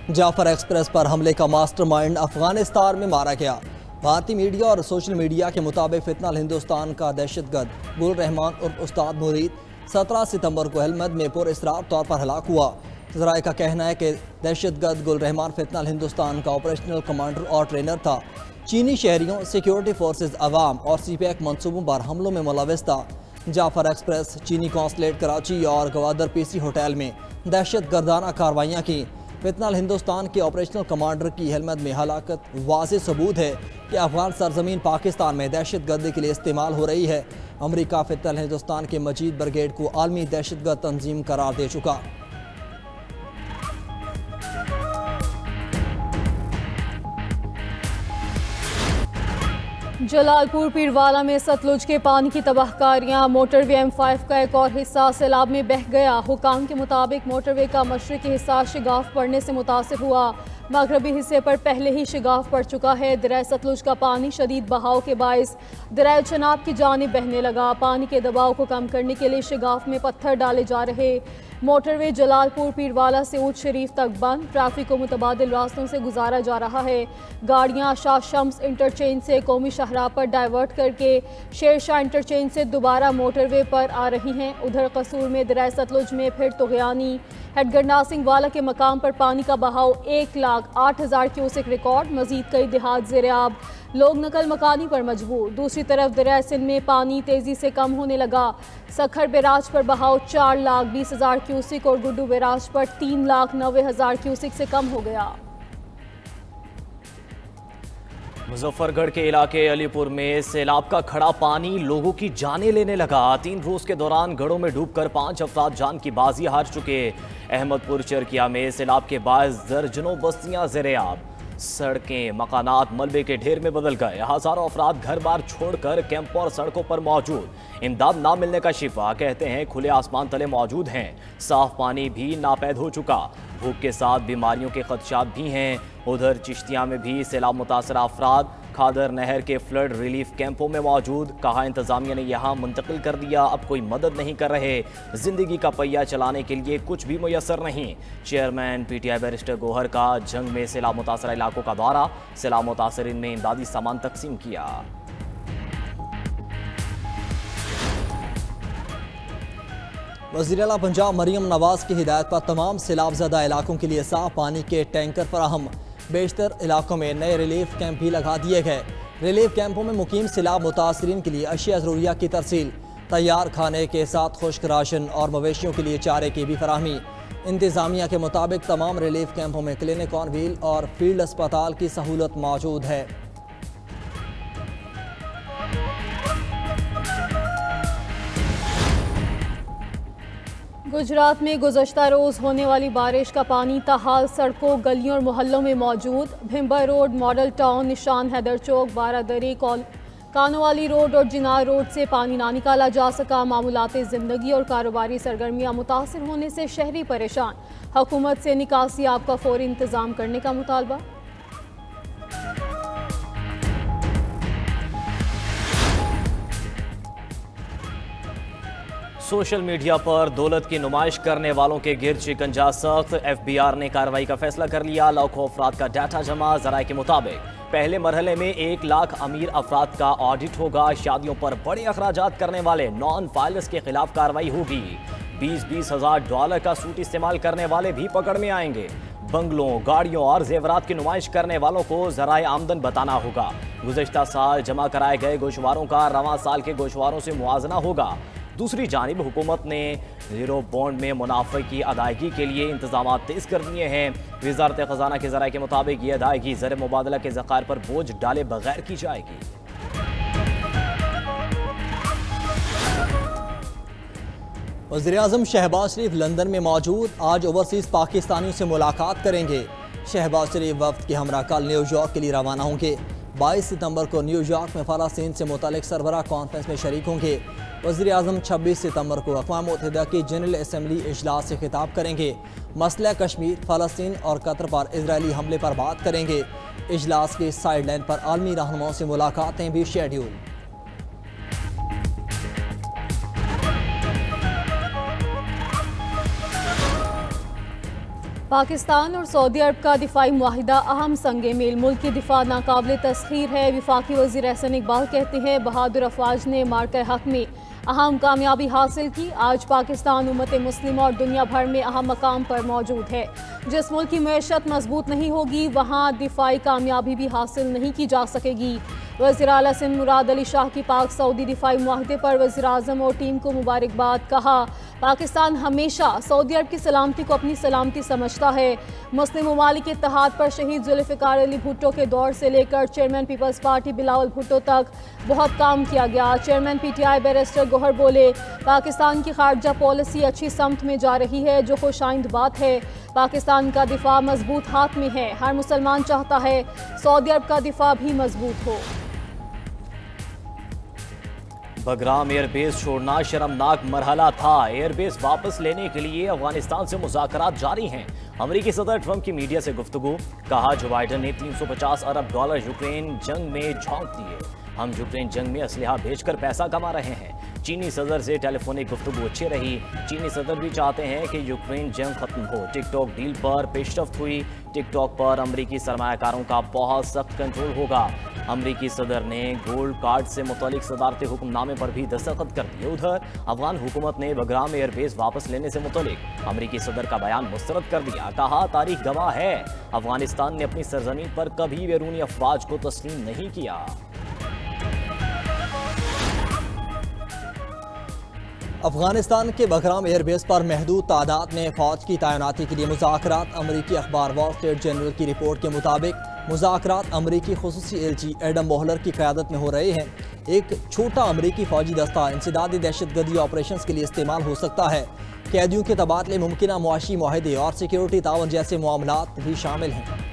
Jafar express पर हमले का मास्टरमाइंड अफगानिस्तान में मारा गया। भारतीय मीडिया और सोशल मीडिया के मुताबिक फितनल हिंदुस्तान का दहशतगर्द गुल रहमान उर्फ उस्ताद मुरीद 17 सितंबर को हेलमंद में पुरअसरार तौर पर हलाक हुआ। ज़राए का कहना है कि दहशतगर्द गुल रहमान फितनल हिंदुस्तान का ऑपरेशनल कमांडर और ट्रेनर था। चीनी शहरियों, सिक्योरिटी फोर्सेज, अवाम और CPEC मनसूबों पर हमलों में मुलविस था। जाफर एक्सप्रेस, चीनी कौंसलेट कराची और गवादर PC होटल में दहशत गर्दाना कार्रवाइयाँ की। फितनल हिंदुस्तान के ऑपरेशनल कमांडर की हेलमंद में हलाकत वाज़ेह सबूत है कि अफगान सरजमीन पाकिस्तान में दहशत गर्दी के लिए इस्तेमाल हो रही है। अमरीका फितनल हिंदुस्तान के मजीद ब्रिगेड को आलमी दहशतगर्द तंजीम करार दे चुका। जलालपुर पीरवाला में सतलुज के पानी की तबाहकारियां। मोटरवे M5 का एक और हिस्सा सैलाब में बह गया। हुकाम के मुताबिक मोटरवे का मशरकी हिस्सा शिगाफ पड़ने से मुतासिर हुआ। मगरबी हिस्से पर पहले ही शिगाफ पड़ चुका है। दरिया सतलुज का पानी शदीद बहाव के बायस दरिया चनाब की जानिब बहने लगा। पानी के दबाव को कम करने के लिए शिगाफ में पत्थर डाले जा रहे। मोटरवे जलालपुर पीरवाला से ऊट शरीफ तक बंद। ट्रैफिक को मुतबादिल रास्तों से गुजारा जा रहा है। गाड़ियां शाह शम्स इंटरचेंज से कौमी शाहराह पर डाइवर्ट करके शेरशाह इंटरचेंज से दोबारा मोटरवे पर आ रही हैं। उधर कसूर में दरिया सतलुज में फिर तुग़यानी। हेडगरना सिंह वाला के मकाम पर पानी का बहाव 1,08,000 क्यूसेक रिकॉर्ड। मजीद कई देहात ज़ेर-आब, लोग नकल मकानी पर मजबूर। दूसरी तरफ दरिया सिंध में पानी तेजी से कम होने लगा। सखर बैराज पर बहाव 4,20,000 क्यूसेक और गुड्डू बैराज पर 3,90,000 क्यूसेक से कम हो गया। मुजफ्फरगढ़ के इलाके अलीपुर में सैलाब का खड़ा पानी लोगों की जानें लेने लगा। 3 रोज के दौरान गढ़ों में डूबकर 5 अफराद जान की बाजी हार चुके। अहमदपुर चरकिया में सैलाब के बायस दर्जनों बस्तियां ज़ेर-आब। सड़कें, मकानात मलबे के ढेर में बदल गए। हजारों अफराद घर बार छोड़कर कैंपों और सड़कों पर मौजूद। इमदाद ना मिलने का शिफा, कहते हैं खुले आसमान तले मौजूद हैं। साफ पानी भी नापैद हो चुका। भूख के साथ बीमारियों के खदशात भी हैं। उधर चिश्तिया में भी सैलाब मुतासरा अफराद खादर नहर के फ्लड रिलीफ कैंपों में मौजूद। कहा इंतजामिया ने यहाँ मुंतकिल कर दिया, अब कोई मदद नहीं कर रहे। जिंदगी का पहिया चलाने के लिए कुछ भी मुयसर नहीं। चेयरमैन PTI बैरिस्टर गोहर का जंग में सैलाब मुतासरा इलाकों का दौरा। सैलाब मुतासरीन में इमदादी सामान तकसीम किया। वज़ीर आला पंजाब मरियम नवाज की हिदायत पर तमाम सैलाबज़दा इलाकों के लिए साफ पानी के टैंकर फराहम। बेशतर इलाकों में नए रिलीफ कैंप भी लगा दिए गए। रिलीफ कैंपों में मुकीम सैलाब मुतासरीन के लिए अशिया ज़रूरिया की तरसील, तैयार खाने के साथ खुश्क राशन और मवेशियों के लिए चारे की भी फराहमी। इंतज़ामिया के मुताबिक तमाम रिलीफ कैंपों में क्लिनिक ऑन व्हील और फील्ड अस्पताल की सहूलत मौजूद है। गुजरात में गुज़श्ता रोज़ होने वाली बारिश का पानी ताहाल सड़कों, गलियों और मोहल्लों में मौजूद। भिम्बर रोड, मॉडल टाउन, निशान हैदर चौक, बारादरी, कानोवाली रोड और जिनार रोड से पानी ना निकाला जा सका। मामूलाती ज़िंदगी और कारोबारी सरगर्मियाँ मुतासर होने से शहरी परेशान। हुकूमत से निकासी आब का फौरी इंतज़ाम करने का मुतालबा। सोशल मीडिया पर दौलत की नुमाइश करने वालों के गिर्द शिकंजा सख्त। FBI ने कार्रवाई का फैसला कर लिया। लाखों अफराद का डाटा जमा। ज़राए के मुताबिक पहले मरहले में 1 लाख अमीर अफराद का ऑडिट होगा। शादियों पर बड़े अखराजात करने वाले नॉन फाइलर्स के खिलाफ कार्रवाई होगी। 20-20 हज़ार डॉलर का सूट इस्तेमाल करने वाले भी पकड़ में आएंगे। बंगलों, गाड़ियों और जेवरात की नुमाइश करने वालों को ज़राए आमदन बताना होगा। गुज़श्ता साल जमा कराए गए गोशवारों का रवां साल के गोशवारों से मुआजना होगा। दूसरी जानिब हुकूमत ने ज़ीरो बॉन्ड में मुनाफे की अदायगी के लिए इंतजाम तेज़ कर दिए हैं। वज़ारत ख़जाना के ज़राए के मुताबिक ये अदायगी ज़र मुबादला के ज़खायर पर बोझ डाले बगैर की जाएगी। वज़ीर-ए-आज़म शहबाज शरीफ लंदन में मौजूद। आज ओवरसीज़ पाकिस्तानियों से मुलाकात करेंगे। शहबाज शरीफ वफ्द के हमरा कल न्यूयॉर्क के लिए रवाना होंगे। 22 सितंबर को न्यूयॉर्क में फ़लस्तीन से मुतालिक सरबराह कॉन्फ्रेंस में शरीक होंगे। वज़ीर-ए-आज़म 26 सितंबर को अक़वाम मुत्तहिदा की जनरल असम्बली इजलास से खिताब करेंगे। मसला कश्मीर, फ़लस्तीन और कतर पर इजरायली हमले पर बात करेंगे। इजलास की साइड लाइन पर आलमी रहनुमाओं से मुलाकातें भी शेड्यूल। पाकिस्तान और सऊदी अरब का दिफाई मुआहिदा अहम संगे मेल, मुल्क की दिफा नाकाबिल तस्खीर है। वफाकी वज़ीर एहसन इकबाल कहते हैं बहादुर अफवाज ने मार्का हक में अहम कामयाबी हासिल की। आज पाकिस्तान उम्मत मुस्लिम और दुनिया भर में अहम मकाम पर मौजूद है। जिस मुल्क की मैशत मजबूत नहीं होगी वहाँ दिफाई कामयाबी भी हासिल नहीं की जा सकेगी। वज़ीर आला सिंध मुराद अली शाह की पाक सऊदी दिफाई मुआहदे पर वज़ीर आज़म और टीम को मुबारकबाद। कहा पाकिस्तान हमेशा सऊदी अरब की सलामती को अपनी सलामती समझता है। मुस्लिम ममालिक के इत्तेहाद पर शहीद जुल्फ़िकार अली भुट्टो के दौर से लेकर chairman Peoples Party Bilawal Bhutto तक बहुत काम किया गया। चेयरमैन PTI बैरिस्टर गौहर बोले पाकिस्तान की खारजा पॉलिसी अच्छी समत में जा रही है, जो खुशाइंद बात है। पाकिस्तान का दिफा मजबूत हाथ में है। हर मुसलमान चाहता है सऊदी अरब का दिफा भी मजबूत हो। बगराम एयरबेस छोड़ना शर्मनाक मरहला था। एयरबेस वापस लेने के लिए अफगानिस्तान से मुज़ाकरात जारी हैं। अमरीकी सदर ट्रंप की मीडिया से गुफ्तगू। कहा जो बाइडन ने $350 अरब यूक्रेन जंग में झोंक दिए। हम यूक्रेन जंग में असलहा भेजकर पैसा कमा रहे हैं। चीनी सदर से टेलीफोनिक गुफ्तगू अच्छी रही। चीनी सदर भी चाहते हैं कि यूक्रेन जंग खत्म हो। टिकटॉक डील पर पेशरफ्त हुई। टिकटॉक पर अमरीकी सरमायाकारों का बहुत सख्त कंट्रोल होगा। अमरीकी सदर ने गोल्ड कार्ड से मुतालिक सदारती हुक्मनामे पर भी दस्तखत कर दिए। उधर अफगान हुकूमत ने बगराम एयरबेस वापस लेने से मुतालिक अमरीकी सदर का बयान मुस्तरद कर दिया। कहा तारीख गवाह है अफगानिस्तान ने अपनी सरजमीन पर कभी बैरूनी अफवाज को तस्लीम नहीं किया। अफगानिस्तान के बगराम एयरबेस पर महदूद तादाद में फौज की तैनाती के लिए मुज़ाकरात। अमरीकी अखबार वॉल स्ट्रीट जर्नल की रिपोर्ट के मुताबिक मुज़ाकरात अमरीकी खुसूसी LG एडम बोहलर की क़यादत में हो रहे हैं। एक छोटा अमरीकी फौजी दस्ता इंसदादी दहशतगर्दी ऑपरेशन के लिए इस्तेमाल हो सकता है। कैदियों के तबादले, मुमकिन मुआशी मुआहदे और सिक्योरिटी तावन जैसे मामलात भी शामिल हैं।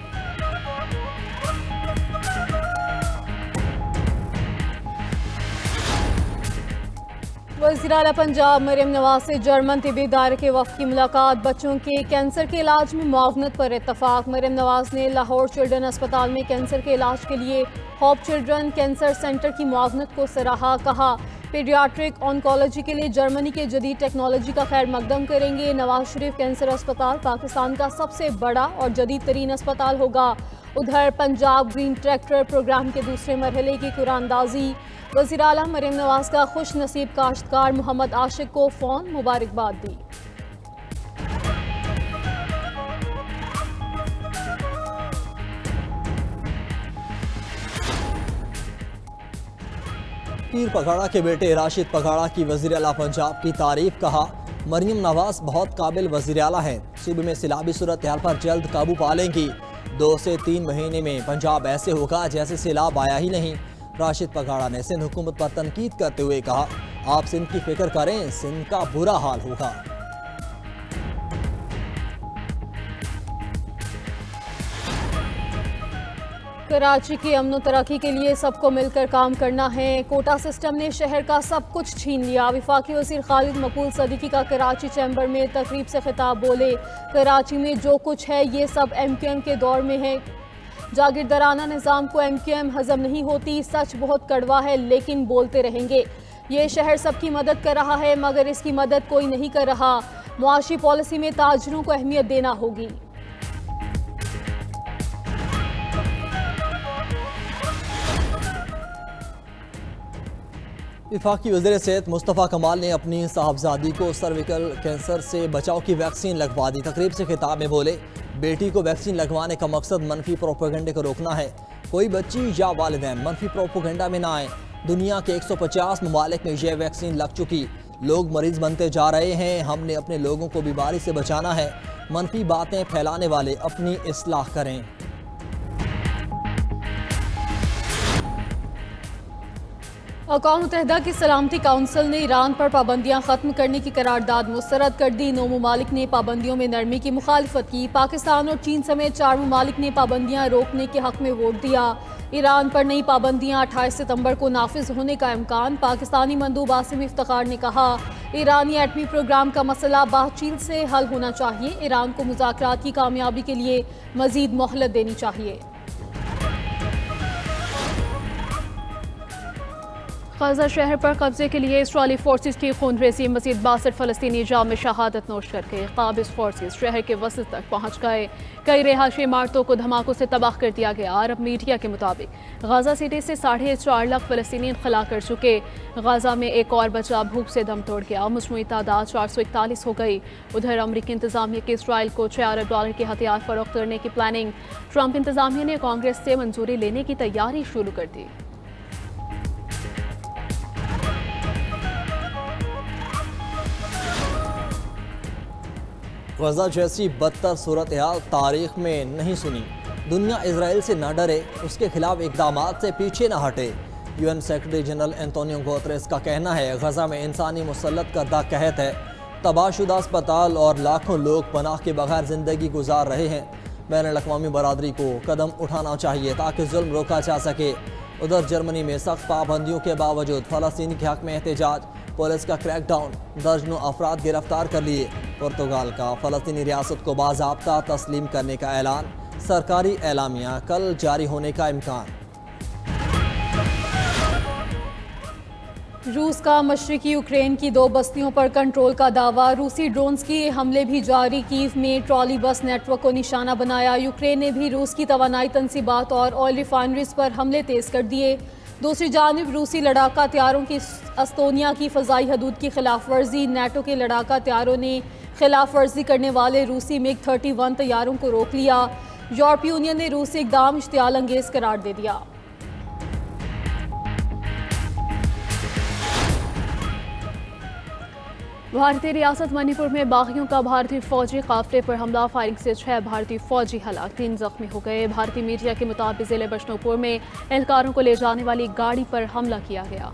वज़ीर आला पंजाब मरियम नवाज से जर्मन तिब्बी इदारे के वफ़द की मुलाकात। बच्चों के कैंसर के इलाज में मुआवनत पर इत्तफाक। मरियम नवाज ने लाहौर चिल्ड्रन अस्पताल में कैंसर के इलाज के लिए होप चिल्ड्रन कैंसर सेंटर की मुआवनत को सराहा। कहा पीडियाट्रिक ऑन्कोलॉजी के लिए जर्मनी के जदीद टेक्नोलॉजी का खैर मकदम करेंगे। नवाज शरीफ कैंसर अस्पताल पाकिस्तान का सबसे बड़ा और जदीद तरीन अस्पताल होगा। उधर पंजाब ग्रीन ट्रैक्टर प्रोग्राम के दूसरे मरहले की कुरानदाजी। वज़ीर आला मरियम नवाज का खुश नसीब काश्तकार मोहम्मद आशिक को फ़ोन मुबारकबाद दी। पीर पघाड़ा के बेटे राशिद पघाड़ा की वज़ीर आला पंजाब की तारीफ। कहा मरियम नवाज बहुत काबिल वज़ीर आला हैं। सूबे में सैलाबी सूरत हाल पर जल्द काबू पा लेंगी। 2 से 3 महीने में पंजाब ऐसे होगा जैसे सैलाब आया ही नहीं। राशिद पघाड़ा ने सिंध हुकूमत पर तनकीद करते हुए कहा आप सिंध की फिक्र करें, सिंध का बुरा हाल होगा। कराची की अमन तरक्की के लिए सबको मिलकर काम करना है। कोटा सिस्टम ने शहर का सब कुछ छीन लिया। वफाकी वज़ीर खालिद मकबूल सदीकी का कराची चैम्बर में तकरीब से खिताब। बोले कराची में जो कुछ है ये सब MQM के दौर में है। जागीरदाराना निज़ाम को MQM हजम नहीं होती। सच बहुत कड़वा है लेकिन बोलते रहेंगे। ये शहर सबकी मदद कर रहा है मगर इसकी मदद कोई नहीं कर रहा। मुआशी पॉलिसी में ताजरों को अहमियत देना होगी। वफाकी वज़ीर सेहत मुस्तफ़ा कमाल ने अपनी साहबजादी को सर्विकल कैंसर से बचाव की वैक्सीन लगवा दी। तकरीब से खिताब में बोले बेटी को वैक्सीन लगवाने का मकसद मनफी प्रोपेगेंडे को रोकना है। कोई बच्ची या वालिदैन मनफी प्रोपेगेंडा में ना आए। दुनिया के 150 ममालिक में यह वैक्सीन लग चुकी। लोग मरीज बनते जा रहे हैं। हमने अपने लोगों को बीमारी से बचाना है। मनफी बातें फैलाने वाले अपनी इस्लाह करें। अक़वाम मुत्तहिदा की सलामती काउंसिल ने ईरान पर पाबंदियां ख़त्म करने की करारदाद मुस्तरद कर दी। 9 ममालिक ने पाबंदियों में नरमी की मुखालिफत की। पाकिस्तान और चीन समेत 4 ममालिक ने पाबंदियां रोकने के हक में वोट दिया। ईरान पर नई पाबंदियां 28 सितंबर को नाफिज होने का इम्कान। पाकिस्तानी मंदूब आसिम इफ्तिखार ने कहा ईरानी एटमी प्रोग्राम का मसला बातचीत से हल होना चाहिए। ईरान को मुज़ाकरात की कामयाबी के लिए मज़ीद मोहलत देनी चाहिए। गजा शहर पर कब्जे के लिए इसराइली फोर्सेस की खूनरेजी, मजीद 62 फलस्तीनी जाम में शहादत नोश कर गए। काबिज फोर्सेस शहर के वसत तक पहुँच गए। कई रिहायशी इमारतों को धमाकों से तबाह कर दिया गया। अरब मीडिया के मुताबिक गजा सिटी से 4.5 लाख फलस्तीनी खला कर चुके। गजा में एक और बच्चा भूख से दम तोड़ गया। मजमूई तादाद 441 हो गई। उधर अमरीकी इंतजामिया की इसराइल को $6 अरब के हथियार फरोख्त करने की प्लानिंग। ट्रंप इंतजामिया ने कांग्रेस से मंजूरी लेने की तैयारी शुरू कर दी। गजा जैसी बदतर सूरत हाल तारीख में नहीं सुनी। दुनिया इजराइल से न डरे, उसके खिलाफ इकदामात से पीछे न हटे। UN secretary general Antonio Guterres का कहना है गजा में इंसानी मुसल्लत करदा कहत है। तबाहशुदा अस्पताल और लाखों लोग पनाह के बगैर जिंदगी गुजार रहे हैं। बैनुल-अक़वामी बरादरी को कदम उठाना चाहिए ताकि जुल्म रोका जा सके। उधर जर्मनी में सख्त पाबंदियों के बावजूद फ़लस्तीन के हक में एहतजाज, पुलिस का क्रैकडाउन, दर्जनों अफराद गिरफ्तार कर लिए। पुर्तगाल का फ़लस्तीनी रियासत को बाज़ाब्ता तस्लीम करने का ऐलान, सरकारी एलामिया कल जारी होने का इम्कान। रूस का मशरिकी यूक्रेन की 2 बस्तियों पर कंट्रोल का दावा। रूसी ड्रोन्स की हमले भी जारी। कीव में ट्रॉली बस नेटवर्क को निशाना बनाया। यूक्रेन ने भी रूस की तवानाई तंसीबात और ऑयल रिफाइनरीज पर हमले तेज कर दिए। दूसरी जानिब रूसी लड़ाका तैयारों की एस्तोनिया की फ़ज़ाई हदूद की खिलाफ वर्जी। नेटो के लड़ाका तैयारों ने खिलाफ वर्जी करने वाले रूसी मिग 31 तैयारों को रोक लिया। यूरोपीय यूनियन ने रूसी इक़दाम इश्तियाल अंगेज करार दे दिया। भारतीय रियासत मणिपुर में बागियों का भारतीय फौजी काफिले पर हमला, फायरिंग से 6 भारतीय फौजी हलाक, 3 जख्मी हो गए। भारतीय मीडिया के मुताबिक जिले बिष्णुपुर में एहलकारों को ले जाने वाली गाड़ी पर हमला किया गया।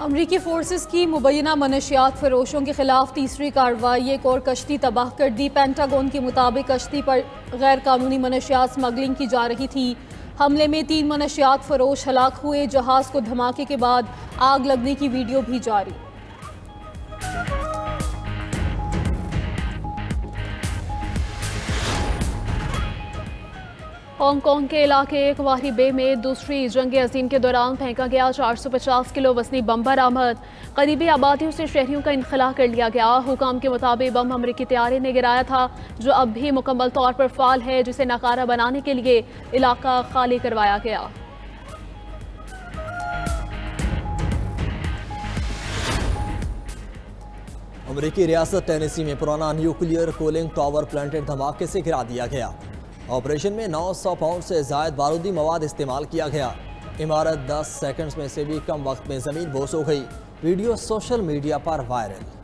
अमरीकी फोर्सेस की मुबैना मनशियात फरोशों के खिलाफ तीसरी कार्रवाई, एक और कश्ती तबाह कर दी। पेंटागन के मुताबिक कश्ती पर गैर कानूनी मनशियात स्मगलिंग की जा रही थी। हमले में 3 मनशियात फरोश हलाक हुए। जहाज को धमाके के बाद आग लगने की वीडियो भी जारी। हांगकांग के इलाके एक वाही बे में दूसरी जंग अजीम के दौरान फेंका गया 450 किलो वजनी बम बरामद। करीबी आबादियों से शहरियों का इनखला कर लिया गया। हुकाम के मुताबिक बम अमरीकी तैयारे ने गिराया था जो अब भी मुकम्मल तौर पर फाल है, जिसे नकारा बनाने के लिए इलाका खाली करवाया गया। अमरीकी रियासत टेनेसी में पुराना न्यूक्लियर कूलिंग टावर प्लांटेड धमाके से गिरा दिया गया। ऑपरेशन में 900 पाउंड से ज़ायद बारूदी मवाद इस्तेमाल किया गया। इमारत 10 सेकंड्स में से भी कम वक्त में ज़मीन बोस हो गई। वीडियो सोशल मीडिया पर वायरल।